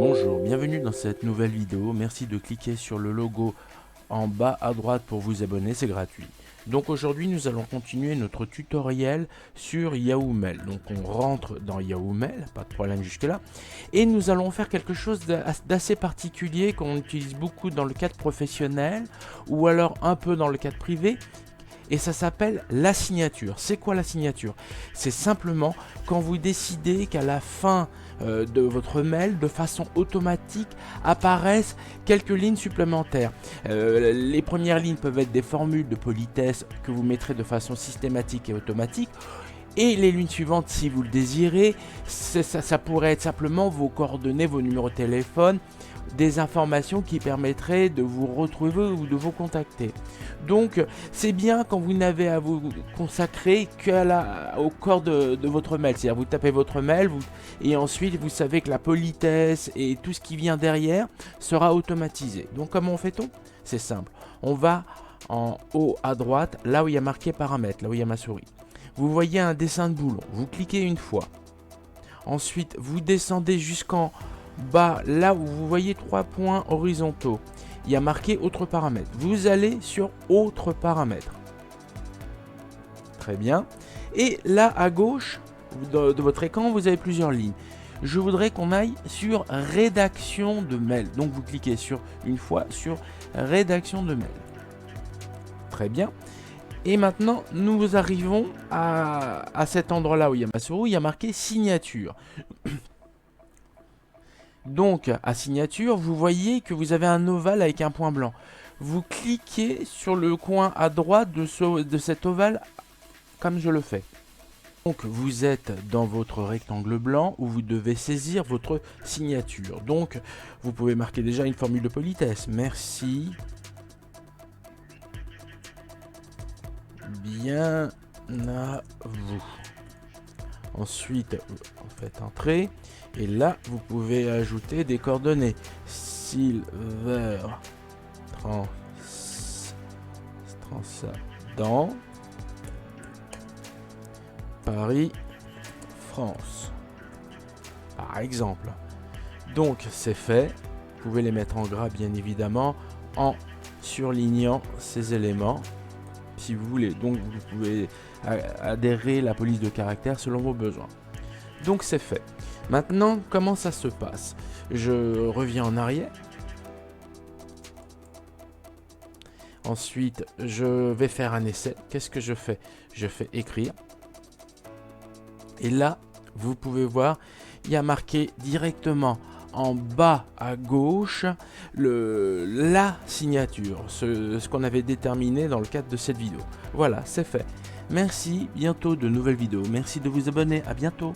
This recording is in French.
Bonjour, bienvenue dans cette nouvelle vidéo. Merci de cliquer sur le logo en bas à droite pour vous abonner, c'est gratuit. Donc aujourd'hui nous allons continuer notre tutoriel sur Yahoo Mail. Donc on rentre dans Yahoo Mail, pas de problème jusque là. Et nous allons faire quelque chose d'assez particulier qu'on utilise beaucoup dans le cadre professionnel ou alors un peu dans le cadre privé. Et ça s'appelle la signature. C'est quoi la signature? C'est simplement quand vous décidez qu'à la fin de votre mail, de façon automatique, apparaissent quelques lignes supplémentaires. Les premières lignes peuvent être des formules de politesse que vous mettrez de façon systématique et automatique. Et les lignes suivantes, si vous le désirez, ça pourrait être simplement vos coordonnées, vos numéros de téléphone, des informations qui permettraient de vous retrouver ou de vous contacter. Donc c'est bien quand vous n'avez à vous consacrer qu'au corps de votre mail. C'est-à-dire vous tapez votre mail et ensuite vous savez que la politesse et tout ce qui vient derrière sera automatisé. Donc comment fait-on? C'est simple. On va en haut à droite, là où il y a marqué paramètres, là où il y a ma souris. Vous voyez un dessin de boulon. Vous cliquez une fois. Ensuite vous descendez jusqu'en bas, là où vous voyez 3 points horizontaux, il y a marqué autres paramètres. Vous allez sur autres paramètres. Très bien. Et là à gauche de votre écran, vous avez plusieurs lignes. Je voudrais qu'on aille sur rédaction de mail. Donc vous cliquez une fois sur rédaction de mail. Très bien. Et maintenant, nous arrivons à cet endroit-là où il y a ma souris, il y a marqué signature. Donc, à signature, vous voyez que vous avez un ovale avec un point blanc. Vous cliquez sur le coin à droite de cet ovale, comme je le fais. Donc, vous êtes dans votre rectangle blanc où vous devez saisir votre signature. Donc, vous pouvez marquer déjà une formule de politesse. Merci. Bien à vous. Ensuite, vous faites entrer. Et là, vous pouvez ajouter des coordonnées. Silver dans Paris, France. Par exemple. Donc, c'est fait. Vous pouvez les mettre en gras, bien évidemment, en surlignant ces éléments. Si vous voulez. Donc, vous pouvez adhérer la police de caractère selon vos besoins. Donc, c'est fait. Maintenant, comment ça se passe? Je reviens en arrière. Ensuite, je vais faire un essai. Qu'est-ce que je fais? Je fais écrire. Et là, vous pouvez voir, il y a marqué directement en bas à gauche la signature, ce qu'on avait déterminé dans le cadre de cette vidéo. Voilà, c'est fait. Merci, bientôt de nouvelles vidéos. Merci de vous abonner, à bientôt.